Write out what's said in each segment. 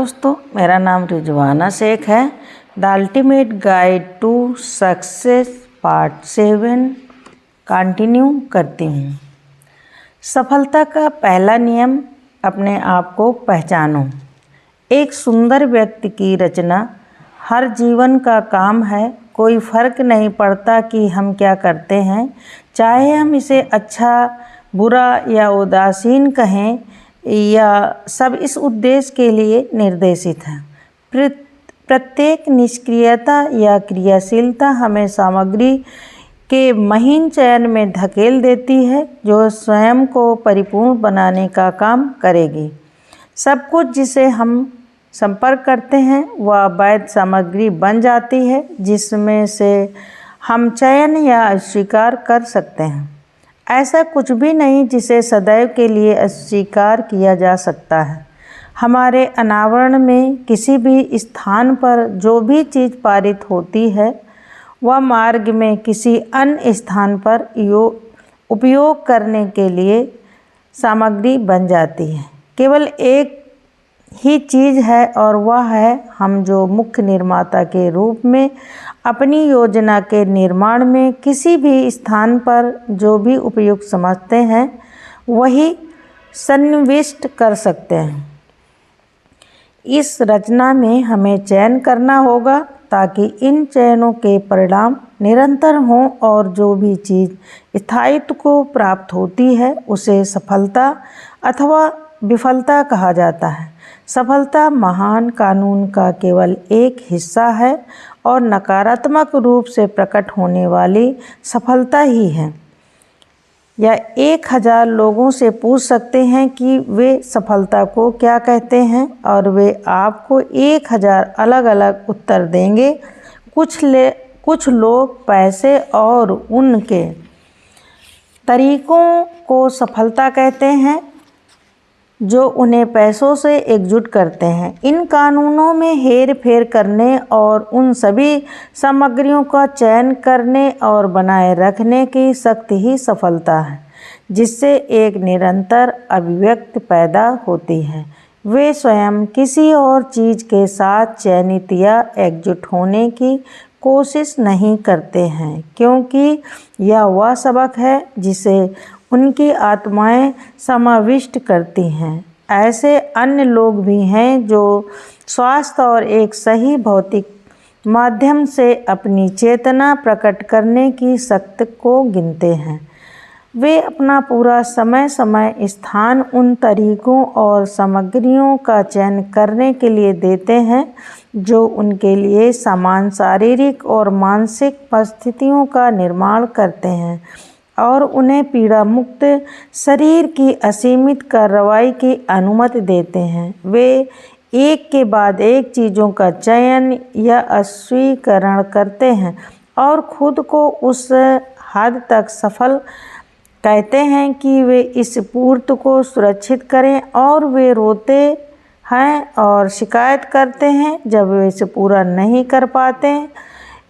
दोस्तों, मेरा नाम रिजवाना शेख है। The ultimate guide to success part 7 continue करती हूँ। सफलता का पहला नियम, अपने आप को पहचानो। एक सुंदर व्यक्ति की रचना हर जीवन का काम है। कोई फर्क नहीं पड़ता कि हम क्या करते हैं, चाहे हम इसे अच्छा, बुरा या उदासीन कहें, या सब इस उद्देश्य के लिए निर्देशित है। प्रत्येक निष्क्रियता या क्रियाशीलता हमें सामग्री के महीन चयन में धकेल देती है, जो स्वयं को परिपूर्ण बनाने का काम करेगी। सब कुछ जिसे हम संपर्क करते हैं वह वैध सामग्री बन जाती है, जिसमें से हम चयन या अस्वीकार कर सकते हैं। ऐसा कुछ भी नहीं जिसे सदैव के लिए अस्वीकार किया जा सकता है। हमारे अनावरण में किसी भी स्थान पर जो भी चीज़ पारित होती है, वह मार्ग में किसी अन्य स्थान पर उपयोग करने के लिए सामग्री बन जाती है। केवल एक ही चीज़ है, और वह है हम जो मुख्य निर्माता के रूप में अपनी योजना के निर्माण में किसी भी स्थान पर जो भी उपयुक्त समझते हैं वही सन्निविष्ट कर सकते हैं। इस रचना में हमें चयन करना होगा, ताकि इन चयनों के परिणाम निरंतर हों, और जो भी चीज़ स्थायित्व को प्राप्त होती है उसे सफलता अथवा विफलता कहा जाता है। सफलता महान कानून का केवल एक हिस्सा है, और नकारात्मक रूप से प्रकट होने वाली सफलता ही है। या 1000 लोगों से पूछ सकते हैं कि वे सफलता को क्या कहते हैं, और वे आपको 1000 अलग अलग उत्तर देंगे। कुछ लोग पैसे और उनके तरीकों को सफलता कहते हैं, जो उन्हें पैसों से एकजुट करते हैं। इन कानूनों में हेर फेर करने और उन सभी सामग्रियों का चयन करने और बनाए रखने की शक्ति ही सफलता है, जिससे एक निरंतर अभिव्यक्ति पैदा होती है। वे स्वयं किसी और चीज़ के साथ चयनित या एकजुट होने की कोशिश नहीं करते हैं, क्योंकि यह वह सबक है जिसे उनकी आत्माएं समाविष्ट करती हैं। ऐसे अन्य लोग भी हैं जो स्वास्थ्य और एक सही भौतिक माध्यम से अपनी चेतना प्रकट करने की शक्ति को गिनते हैं। वे अपना पूरा समय स्थान उन तरीकों और सामग्रियों का चयन करने के लिए देते हैं, जो उनके लिए समान शारीरिक और मानसिक परिस्थितियों का निर्माण करते हैं, और उन्हें पीड़ा मुक्त शरीर की असीमित कार्रवाई की अनुमति देते हैं। वे एक के बाद एक चीज़ों का चयन या अस्वीकरण करते हैं, और खुद को उस हद तक सफल कहते हैं कि वे इस पूर्ति को सुरक्षित करें, और वे रोते हैं और शिकायत करते हैं जब वे इसे पूरा नहीं कर पाते हैं,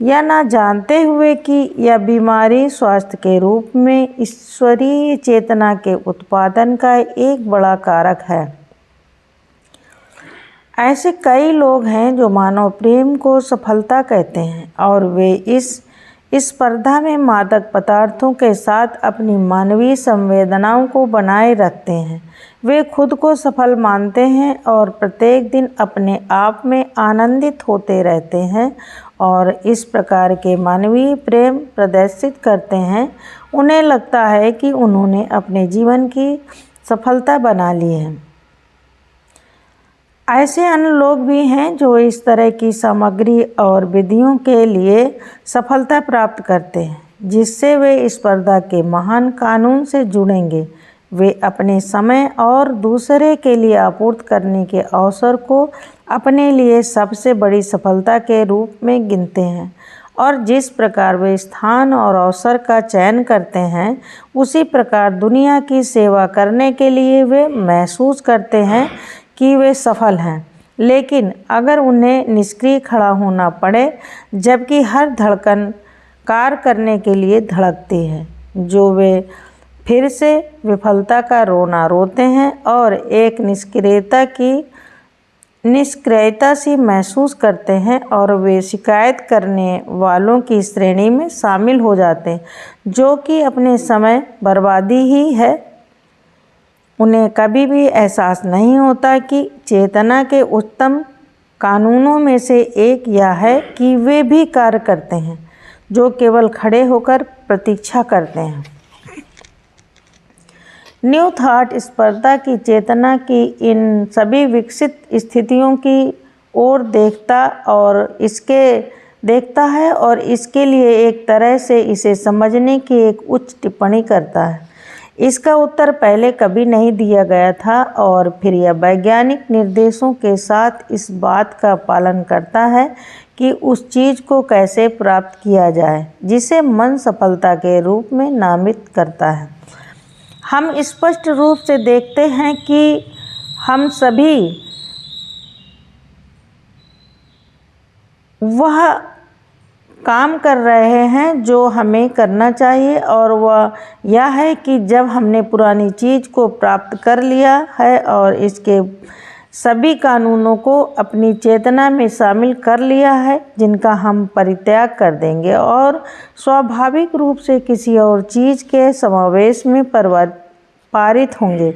या ना जानते हुए कि यह बीमारी स्वास्थ्य के रूप में ईश्वरीय चेतना के उत्पादन का एक बड़ा कारक है। ऐसे कई लोग हैं जो मानव प्रेम को सफलता कहते हैं, और वे इस स्पर्धा में मादक पदार्थों के साथ अपनी मानवीय संवेदनाओं को बनाए रखते हैं। वे खुद को सफल मानते हैं और प्रत्येक दिन अपने आप में आनंदित होते रहते हैं, और इस प्रकार के मानवीय प्रेम प्रदर्शित करते हैं। उन्हें लगता है कि उन्होंने अपने जीवन की सफलता बना ली है। ऐसे अन्य लोग भी हैं जो इस तरह की सामग्री और विधियों के लिए सफलता प्राप्त करते हैं, जिससे वे स्पर्धा के महान कानून से जुड़ेंगे। वे अपने समय और दूसरे के लिए आपूर्ति करने के अवसर को अपने लिए सबसे बड़ी सफलता के रूप में गिनते हैं, और जिस प्रकार वे स्थान और अवसर का चयन करते हैं, उसी प्रकार दुनिया की सेवा करने के लिए वे महसूस करते हैं कि वे सफल हैं। लेकिन अगर उन्हें निष्क्रिय खड़ा होना पड़े, जबकि हर धड़कन कार्य करने के लिए धड़कती है, जो वे फिर से विफलता का रोना रोते हैं और एक निष्क्रियता सी महसूस करते हैं और वे शिकायत करने वालों की श्रेणी में शामिल हो जाते हैं, जो कि अपने समय बर्बादी ही है। उन्हें कभी भी एहसास नहीं होता कि चेतना के उच्चतम कानूनों में से एक यह है कि वे भी कार्य करते हैं, जो केवल खड़े होकर प्रतीक्षा करते हैं। न्यू थॉट स्पर्धा की चेतना की इन सभी विकसित स्थितियों की ओर देखता है और इसके लिए एक तरह से इसे समझने की एक उच्च टिप्पणी करता है। इसका उत्तर पहले कभी नहीं दिया गया था और फिर यह वैज्ञानिक निर्देशों के साथ इस बात का पालन करता है कि उस चीज़ को कैसे प्राप्त किया जाए जिसे मन सफलता के रूप में नामित करता है। हम स्पष्ट रूप से देखते हैं कि हम सभी वह काम कर रहे हैं जो हमें करना चाहिए, और वह यह है कि जब हमने पुरानी चीज़ को प्राप्त कर लिया है और इसके सभी कानूनों को अपनी चेतना में शामिल कर लिया है जिनका हम परित्याग कर देंगे और स्वाभाविक रूप से किसी और चीज़ के समावेश में पारित होंगे।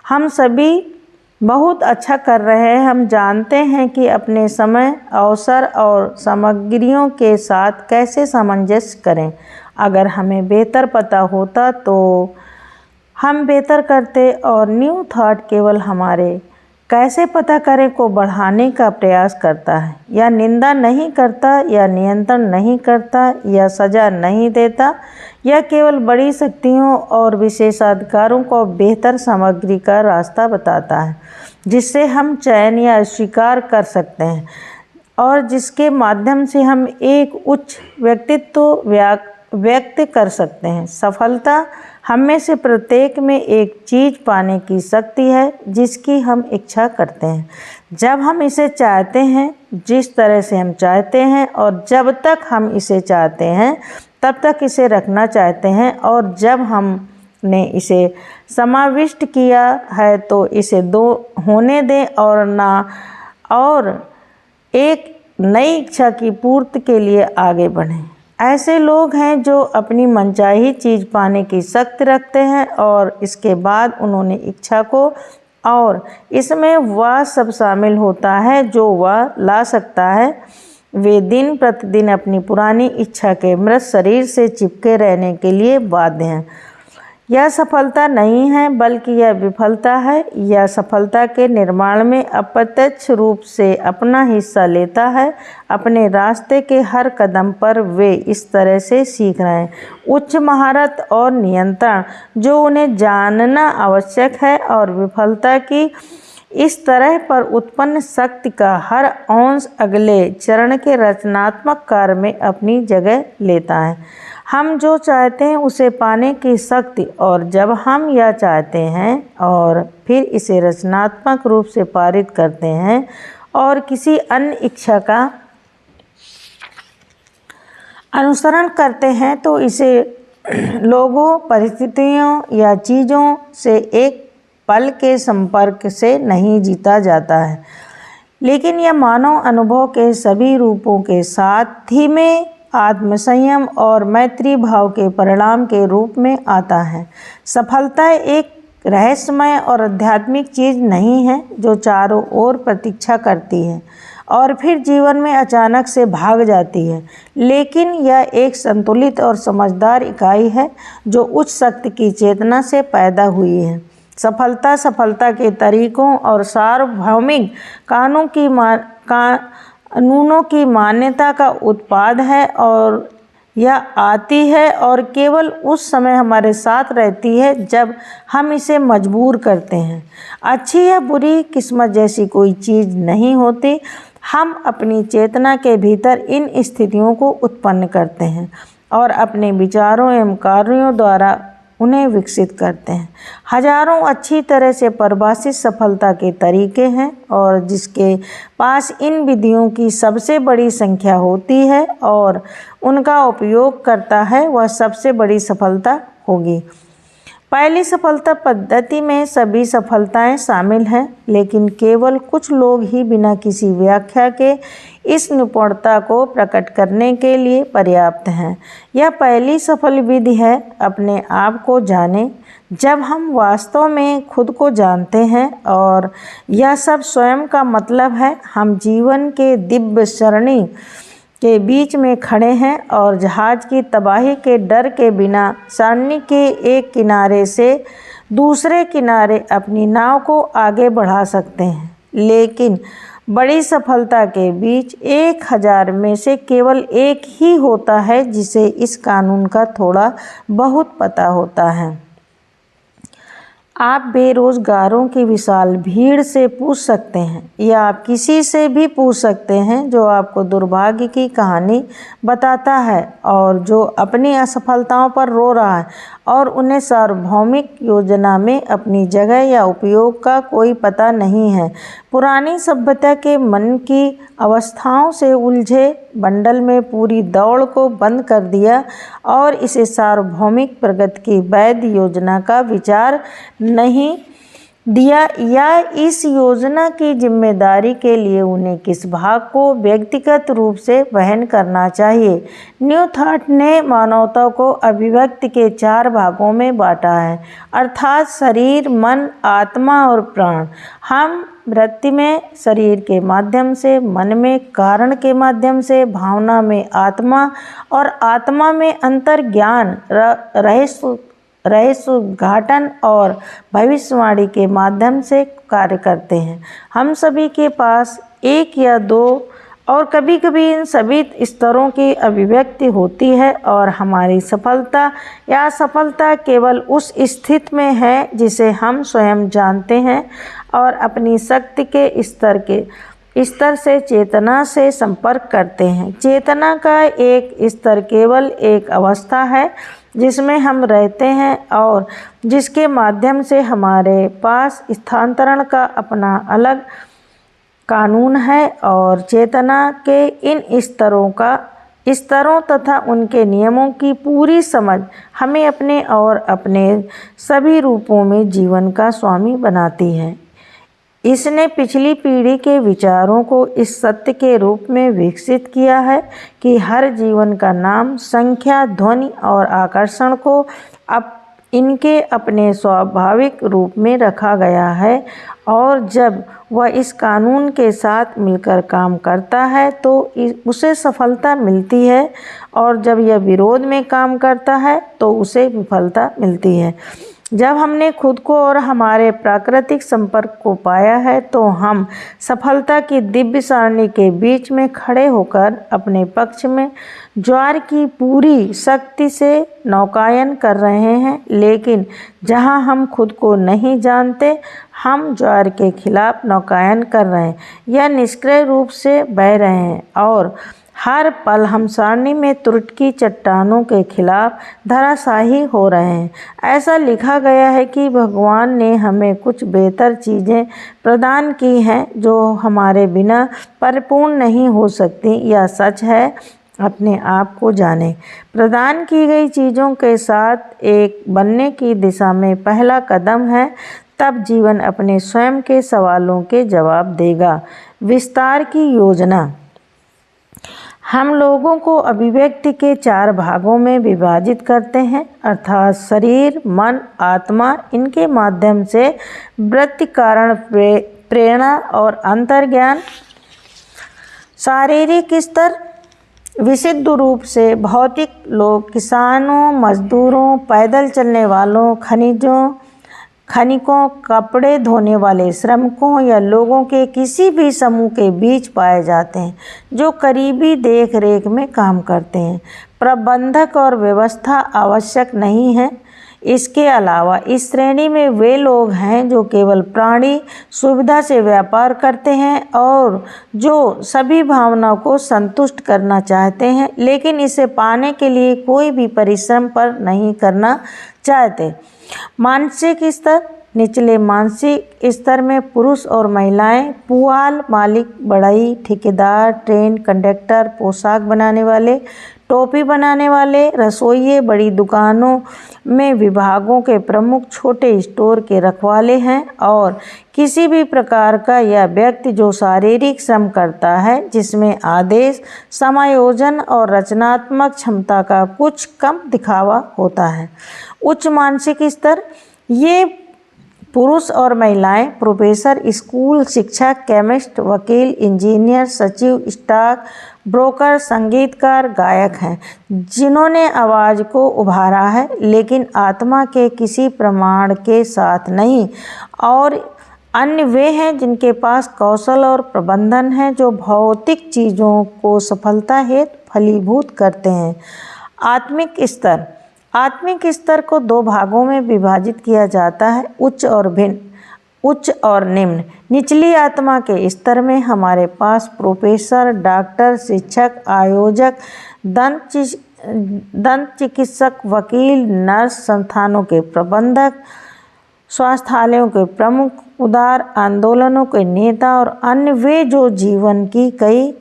हम सभी बहुत अच्छा कर रहे हैं। हम जानते हैं कि अपने समय, अवसर और सामग्रियों के साथ कैसे सामंजस्य करें। अगर हमें बेहतर पता होता तो हम बेहतर करते, और न्यू थॉट केवल हमारे कैसे पता करें को बढ़ाने का प्रयास करता है। या निंदा नहीं करता, या नियंत्रण नहीं करता, या सज़ा नहीं देता। यह केवल बड़ी शक्तियों और विशेषाधिकारों को बेहतर सामग्री का रास्ता बताता है जिससे हम चयन या स्वीकार कर सकते हैं और जिसके माध्यम से हम एक उच्च व्यक्तित्व व्यक्त कर सकते हैं। सफलता हम में से प्रत्येक में एक चीज़ पाने की शक्ति है जिसकी हम इच्छा करते हैं, जब हम इसे चाहते हैं, जिस तरह से हम चाहते हैं, और जब तक हम इसे चाहते हैं तब तक इसे रखना चाहते हैं, और जब हमने इसे समाविष्ट किया है तो इसे होने दें और एक नई इच्छा की पूर्ति के लिए आगे बढ़ें। ऐसे लोग हैं जो अपनी मनचाही चीज़ पाने की शक्ति रखते हैं और इसके बाद उन्होंने इच्छा को और इसमें वह सब शामिल होता है जो वह ला सकता है। वे दिन प्रतिदिन अपनी पुरानी इच्छा के मृत शरीर से चिपके रहने के लिए बाध्य हैं। यह सफलता नहीं है बल्कि यह विफलता है। यह सफलता के निर्माण में अप्रत्यक्ष रूप से अपना हिस्सा लेता है। अपने रास्ते के हर कदम पर वे इस तरह से सीख रहे हैं उच्च महारत और नियंत्रण जो उन्हें जानना आवश्यक है, और विफलता की इस तरह पर उत्पन्न शक्ति का हर अंश अगले चरण के रचनात्मक कार्य में अपनी जगह लेता है। हम जो चाहते हैं उसे पाने की शक्ति, और जब हम यह चाहते हैं और फिर इसे रचनात्मक रूप से पारित करते हैं और किसी अन्य इच्छा का अनुसरण करते हैं तो इसे लोगों, परिस्थितियों या चीज़ों से एक पल के संपर्क से नहीं जीता जाता है, लेकिन यह मानव अनुभव के सभी रूपों के साथ ही में आत्मसंयम और मैत्री भाव के परिणाम के रूप में आता है। सफलता एक रहस्यमय और आध्यात्मिक चीज़ नहीं है जो चारों ओर प्रतीक्षा करती है और फिर जीवन में अचानक से भाग जाती है, लेकिन यह एक संतुलित और समझदार इकाई है जो उच्च शक्ति की चेतना से पैदा हुई है। सफलता के तरीकों और सार्वभौमिक कानूनों की मान्यता का उत्पाद है, और यह आती है और केवल उस समय हमारे साथ रहती है जब हम इसे मजबूर करते हैं। अच्छी या बुरी किस्मत जैसी कोई चीज़ नहीं होती। हम अपनी चेतना के भीतर इन स्थितियों को उत्पन्न करते हैं और अपने विचारों एवं कार्यों द्वारा उन्हें विकसित करते हैं। हजारों अच्छी तरह से परिभाषित सफलता के तरीके हैं, और जिसके पास इन विधियों की सबसे बड़ी संख्या होती है और उनका उपयोग करता है वह सबसे बड़ी सफलता होगी। पहली सफलता पद्धति में सभी सफलताएं शामिल हैं, लेकिन केवल कुछ लोग ही बिना किसी व्याख्या के इस निपुणता को प्रकट करने के लिए पर्याप्त हैं। यह पहली सफल विधि है, अपने आप को जानें। जब हम वास्तव में खुद को जानते हैं, और यह सब स्वयं का मतलब है, हम जीवन के दिव्य सरणी के बीच में खड़े हैं और जहाज की तबाही के डर के बिना सरणी के एक किनारे से दूसरे किनारे अपनी नाव को आगे बढ़ा सकते हैं। लेकिन बड़ी सफलता के बीच 1000 में से केवल एक ही होता है जिसे इस कानून का थोड़ा बहुत पता होता है। आप बेरोजगारों की विशाल भीड़ से पूछ सकते हैं, या आप किसी से भी पूछ सकते हैं जो आपको दुर्भाग्य की कहानी बताता है और जो अपनी असफलताओं पर रो रहा है और उन्हें सार्वभौमिक योजना में अपनी जगह या उपयोग का कोई पता नहीं है। पुरानी सभ्यता के मन की अवस्थाओं से उलझे बंडल में पूरी दौड़ को बंद कर दिया और इसे सार्वभौमिक प्रगति की वैध योजना का विचार नहीं दिया, या इस योजना की जिम्मेदारी के लिए उन्हें किस भाग को व्यक्तिगत रूप से वहन करना चाहिए। न्यू थॉट ने मानवता को अभिव्यक्ति के 4 भागों में बांटा है, अर्थात शरीर, मन, आत्मा और प्राण। हम वृत्ति में शरीर के माध्यम से, मन में कारण के माध्यम से, भावना में आत्मा और आत्मा में अंतर्ज्ञान, रहस्य उद्घाटन और भविष्यवाणी के माध्यम से कार्य करते हैं। हम सभी के पास एक या 2 और कभी कभी इन सभी स्तरों की अभिव्यक्ति होती है, और हमारी सफलता या असफलता केवल उस स्थिति में है जिसे हम स्वयं जानते हैं और अपनी शक्ति के स्तर से चेतना से संपर्क करते हैं। चेतना का एक स्तर केवल एक अवस्था है जिसमें हम रहते हैं और जिसके माध्यम से हमारे पास स्थानांतरण का अपना अलग कानून है, और चेतना के इन स्तरों तथा उनके नियमों की पूरी समझ हमें अपने और अपने सभी रूपों में जीवन का स्वामी बनाती है। इसने पिछली पीढ़ी के विचारों को इस सत्य के रूप में विकसित किया है कि हर जीवन का नाम, संख्या, ध्वनि और आकर्षण को अब इनके अपने स्वाभाविक रूप में रखा गया है, और जब वह इस कानून के साथ मिलकर काम करता है तो उसे सफलता मिलती है, और जब यह विरोध में काम करता है तो उसे विफलता मिलती है। जब हमने खुद को और हमारे प्राकृतिक संपर्क को पाया है तो हम सफलता की दिव्य सारणी के बीच में खड़े होकर अपने पक्ष में ज्वार की पूरी शक्ति से नौकायन कर रहे हैं। लेकिन जहां हम खुद को नहीं जानते, हम ज्वार के खिलाफ नौकायन कर रहे हैं या निष्क्रिय रूप से बह रहे हैं, और हर पल हम सारणी में त्रुटि की चट्टानों के खिलाफ धराशायी हो रहे हैं। ऐसा लिखा गया है कि भगवान ने हमें कुछ बेहतर चीज़ें प्रदान की हैं जो हमारे बिना परिपूर्ण नहीं हो सकती। यह सच है, अपने आप को जानें। प्रदान की गई चीज़ों के साथ एक बनने की दिशा में पहला कदम है, तब जीवन अपने स्वयं के सवालों के जवाब देगा। विस्तार की योजना। हम लोगों को अभिव्यक्ति के 4 भागों में विभाजित करते हैं, अर्थात शरीर, मन, आत्मा। इनके माध्यम से वृत्ति, कारण, प्रेरणा और अंतर्ज्ञान। शारीरिक स्तर। विशुद्ध रूप से भौतिक लोग किसानों, मजदूरों, पैदल चलने वालों, खनिकों, कपड़े धोने वाले श्रमिकों या लोगों के किसी भी समूह के बीच पाए जाते हैं जो करीबी देख रेख में काम करते हैं। प्रबंधक और व्यवस्था आवश्यक नहीं है। इसके अलावा इस श्रेणी में वे लोग हैं जो केवल प्राणी सुविधा से व्यापार करते हैं और जो सभी भावनाओं को संतुष्ट करना चाहते हैं, लेकिन इसे पाने के लिए कोई भी परिश्रम पर नहीं करना चाहते। मानसिक स्तर। निचले मानसिक स्तर में पुरुष और महिलाएं, पुआल, मालिक, बढ़ई, ठेकेदार, ट्रेन कंडक्टर, पोशाक बनाने वाले, टोपी बनाने वाले, रसोइये, बड़ी दुकानों में विभागों के प्रमुख, छोटे स्टोर के रखवाले हैं और किसी भी प्रकार का यह व्यक्ति जो शारीरिक श्रम करता है जिसमें आदेश, समायोजन और रचनात्मक क्षमता का कुछ कम दिखावा होता है। उच्च मानसिक स्तर, ये पुरुष और महिलाएं प्रोफेसर, स्कूल शिक्षक, केमिस्ट, वकील, इंजीनियर, सचिव, स्टॉक ब्रोकर, संगीतकार, गायक हैं जिन्होंने आवाज़ को उभारा है लेकिन आत्मा के किसी प्रमाण के साथ नहीं, और अन्य वे हैं जिनके पास कौशल और प्रबंधन है जो भौतिक चीज़ों को सफलता हेतु फलीभूत करते हैं। आत्मिक स्तर, आत्मिक स्तर को दो भागों में विभाजित किया जाता है, उच्च और भिन्न, उच्च और निम्न। निचली आत्मा के स्तर में हमारे पास प्रोफेसर, डॉक्टर, शिक्षक, आयोजक, दंत चिकित्सक, वकील, नर्स, संस्थानों के प्रबंधक, स्वास्थ्यालयों के प्रमुख, उदार आंदोलनों के नेता और अन्य वे जो जीवन की कई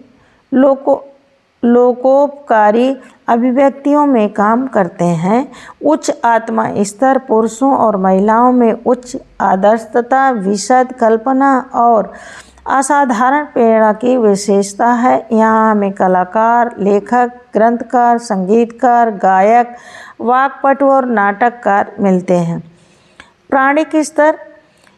लोकोपकारी अभिव्यक्तियों में काम करते हैं। उच्च आत्मा स्तर पुरुषों और महिलाओं में उच्च आदर्शता, विशद कल्पना और असाधारण प्रेरणा की विशेषता है। यहाँ हमें कलाकार, लेखक, ग्रंथकार, संगीतकार, गायक, वाक्पटु और नाटककार मिलते हैं। प्राणिक स्तर,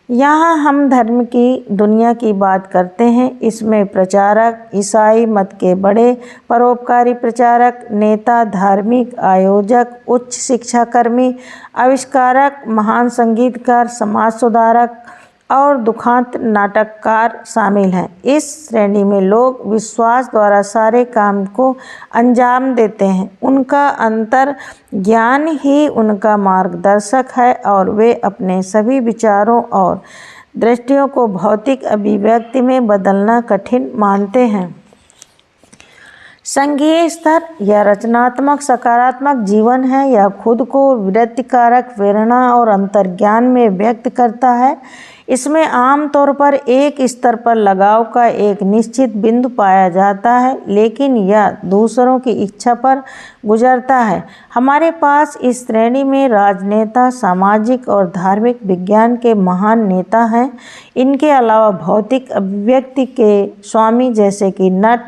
यहाँ हम धर्म की दुनिया की बात करते हैं। इसमें प्रचारक, ईसाई मत के बड़े परोपकारी प्रचारक, नेता, धार्मिक आयोजक, उच्च शिक्षाकर्मी, आविष्कारक, महान संगीतकार, समाज सुधारक और दुखांत नाटककार शामिल हैं। इस श्रेणी में लोग विश्वास द्वारा सारे काम को अंजाम देते हैं। उनका अंतर ज्ञान ही उनका मार्गदर्शक है और वे अपने सभी विचारों और दृष्टियों को भौतिक अभिव्यक्ति में बदलना कठिन मानते हैं। संघीय स्तर, यह रचनात्मक सकारात्मक जीवन है। यह खुद को वृत्तिकारक प्रेरणा और अंतर्ज्ञान में व्यक्त करता है। इसमें आमतौर पर एक स्तर पर लगाव का एक निश्चित बिंदु पाया जाता है लेकिन यह दूसरों की इच्छा पर गुजरता है। हमारे पास इस श्रेणी में राजनेता, सामाजिक और धार्मिक विज्ञान के महान नेता हैं। इनके अलावा भौतिक अभिव्यक्ति के स्वामी जैसे कि नट,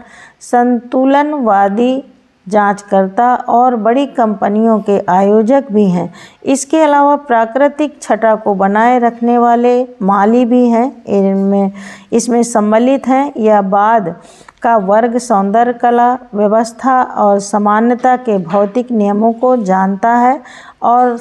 संतुलनवादी, जांचकर्ता और बड़ी कंपनियों के आयोजक भी हैं। इसके अलावा प्राकृतिक छटा को बनाए रखने वाले माली भी हैं। इसमें सम्मिलित हैं। यह बाद का वर्ग सौंदर्य कला, व्यवस्था और समानता के भौतिक नियमों को जानता है और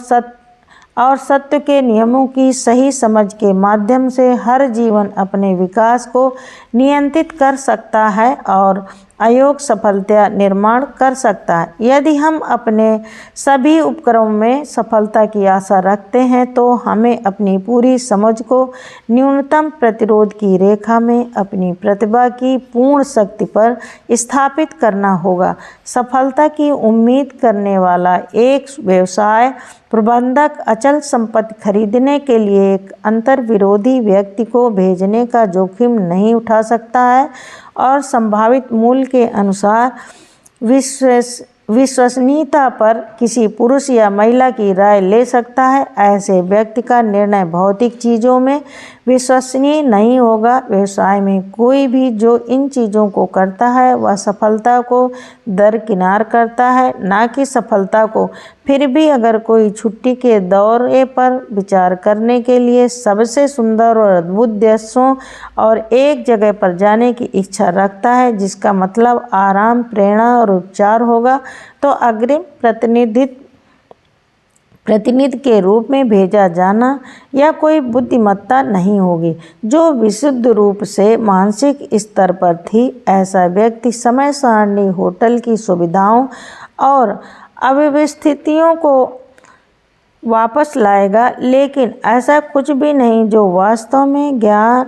सत्य के नियमों की सही समझ के माध्यम से हर जीवन अपने विकास को नियंत्रित कर सकता है और अयोग सफलता निर्माण कर सकता है। यदि हम अपने सभी उपक्रमों में सफलता की आशा रखते हैं तो हमें अपनी पूरी समझ को न्यूनतम प्रतिरोध की रेखा में अपनी प्रतिभा की पूर्ण शक्ति पर स्थापित करना होगा। सफलता की उम्मीद करने वाला एक व्यवसाय प्रबंधक अचल संपत्ति खरीदने के लिए एक अंतर्विरोधी व्यक्ति को भेजने का जोखिम नहीं उठा सकता है और संभावित मूल्य के अनुसार विश्वसनीयता पर किसी पुरुष या महिला की राय ले सकता है। ऐसे व्यक्ति का निर्णय भौतिक चीज़ों में विश्वसनीय नहीं होगा। व्यवसाय में कोई भी जो इन चीज़ों को करता है वह सफलता को दरकिनार करता है, ना कि सफलता को। फिर भी अगर कोई छुट्टी के दौरे पर विचार करने के लिए सबसे सुंदर और अद्भुत देशों और एक जगह पर जाने की इच्छा रखता है जिसका मतलब आराम, प्रेरणा और उपचार होगा, तो अग्रिम प्रतिनिधि के रूप में भेजा जाना यह कोई बुद्धिमत्ता नहीं होगी। जो विशुद्ध रूप से मानसिक स्तर पर थी, ऐसा व्यक्ति समय सारणी, होटल की सुविधाओं और अव्यवस्थितियों को वापस लाएगा, लेकिन ऐसा कुछ भी नहीं जो वास्तव में ज्ञान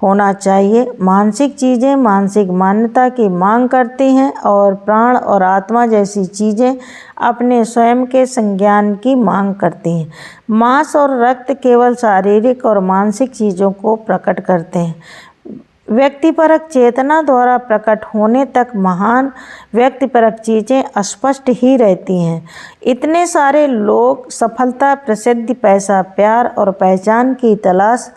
होना चाहिए। मानसिक चीज़ें मानसिक मान्यता की मांग करती हैं और प्राण और आत्मा जैसी चीज़ें अपने स्वयं के संज्ञान की मांग करती हैं। मांस और रक्त केवल शारीरिक और मानसिक चीज़ों को प्रकट करते हैं। व्यक्तिपरक चेतना द्वारा प्रकट होने तक महान व्यक्तिपरक चीज़ें अस्पष्ट ही रहती हैं। इतने सारे लोग सफलता, प्रसिद्धि, पैसा, प्यार और पहचान की तलाश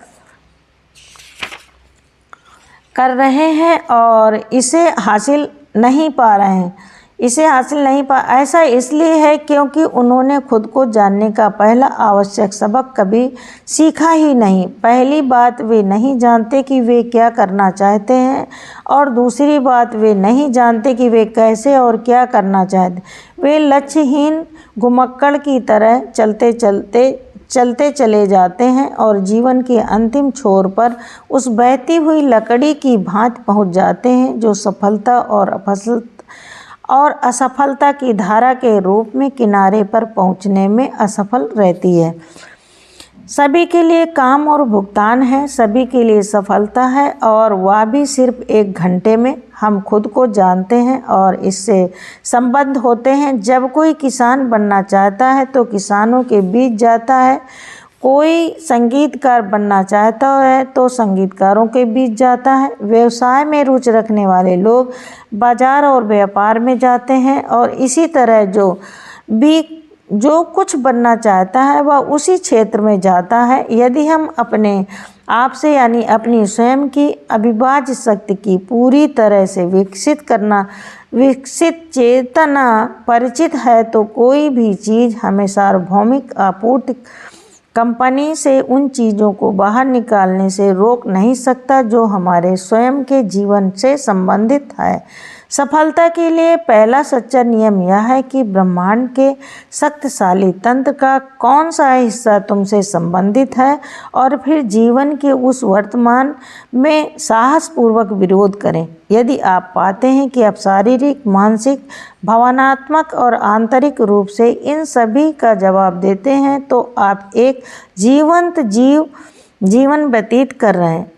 कर रहे हैं और इसे हासिल नहीं पा रहे हैं। ऐसा इसलिए है क्योंकि उन्होंने खुद को जानने का पहला आवश्यक सबक कभी सीखा ही नहीं। पहली बात, वे नहीं जानते कि वे क्या करना चाहते हैं, और दूसरी बात, वे नहीं जानते कि वे कैसे और क्या करना चाहते। वे लक्ष्यहीन घुमक्कड़ की तरह चलते चले जाते हैं और जीवन के अंतिम छोर पर उस बहती हुई लकड़ी की भांति पहुंच जाते हैं जो सफलता और असफलता की धारा के रूप में किनारे पर पहुंचने में असफल रहती है। सभी के लिए काम और भुगतान है, सभी के लिए सफलता है, और वह भी सिर्फ 1 घंटे में। हम खुद को जानते हैं और इससे संबद्ध होते हैं। जब कोई किसान बनना चाहता है तो किसानों के बीच जाता है, कोई संगीतकार बनना चाहता है तो संगीतकारों के बीच जाता है। व्यवसाय में रुचि रखने वाले लोग बाजार और व्यापार में जाते हैं, और इसी तरह जो कुछ बनना चाहता है वह उसी क्षेत्र में जाता है। यदि हम अपने आप से यानी अपनी स्वयं की अविभाज्य शक्ति की पूरी तरह से विकसित चेतना परिचित है तो कोई भी चीज़ हमें सार्वभौमिक आपूर्ति कंपनी से उन चीज़ों को बाहर निकालने से रोक नहीं सकता जो हमारे स्वयं के जीवन से संबंधित है। सफलता के लिए पहला सच्चा नियम यह है कि ब्रह्मांड के शक्तिशाली तंत्र का कौन सा हिस्सा तुमसे संबंधित है, और फिर जीवन के उस वर्तमान में साहसपूर्वक विरोध करें। यदि आप पाते हैं कि आप शारीरिक, मानसिक, भावनात्मक और आंतरिक रूप से इन सभी का जवाब देते हैं तो आप एक जीवंत जीवन व्यतीत कर रहे हैं।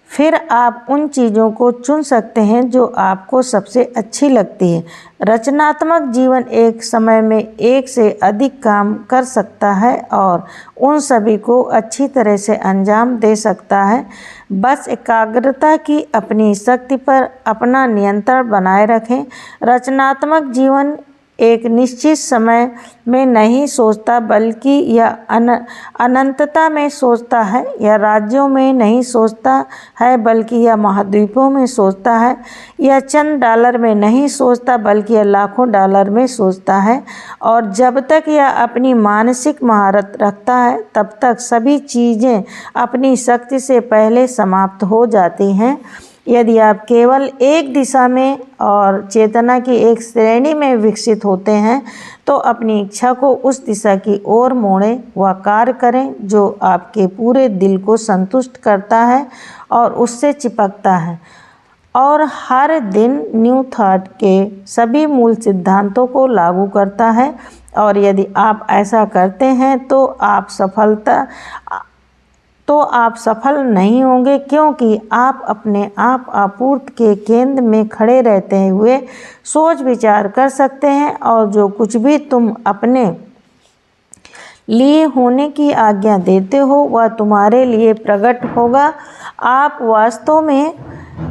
फिर आप उन चीज़ों को चुन सकते हैं जो आपको सबसे अच्छी लगती है। रचनात्मक जीवन एक समय में एक से अधिक काम कर सकता है और उन सभी को अच्छी तरह से अंजाम दे सकता है। बस एकाग्रता की अपनी शक्ति पर अपना नियंत्रण बनाए रखें। रचनात्मक जीवन एक निश्चित समय में नहीं सोचता बल्कि यह अनंतता में सोचता है। यह राज्यों में नहीं सोचता है बल्कि यह महाद्वीपों में सोचता है। यह चंद डॉलर में नहीं सोचता बल्कि यह लाखों डॉलर में सोचता है। और जब तक यह अपनी मानसिक महारत रखता है तब तक सभी चीज़ें अपनी शक्ति से पहले समाप्त हो जाती हैं। यदि आप केवल एक दिशा में और चेतना की एक श्रेणी में विकसित होते हैं तो अपनी इच्छा को उस दिशा की ओर मोड़ें, वह कार्य करें जो आपके पूरे दिल को संतुष्ट करता है और उससे चिपकता है, और हर दिन न्यू थॉट के सभी मूल सिद्धांतों को लागू करता है। और यदि आप ऐसा करते हैं तो आप सफल नहीं होंगे, क्योंकि आप अपने आप आपूर्ति के केंद्र में खड़े रहते हुए सोच विचार कर सकते हैं, और जो कुछ भी तुम अपने लिए होने की आज्ञा देते हो वह तुम्हारे लिए प्रकट होगा। आप वास्तव में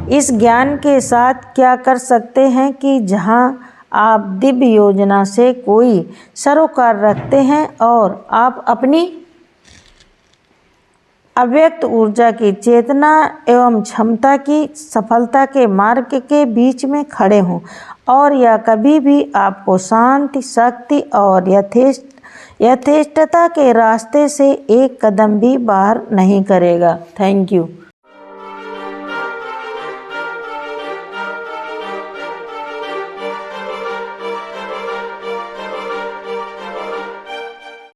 इस ज्ञान के साथ क्या कर सकते हैं कि जहां आप दिव्य योजना से कोई सरोकार रखते हैं और आप अपनी अव्यक्त ऊर्जा की चेतना एवं क्षमता की सफलता के मार्ग के बीच में खड़े हों, और यह कभी भी आपको शांति, शक्ति और यथेष्टता के रास्ते से एक कदम भी बाहर नहीं करेगा। Thank you.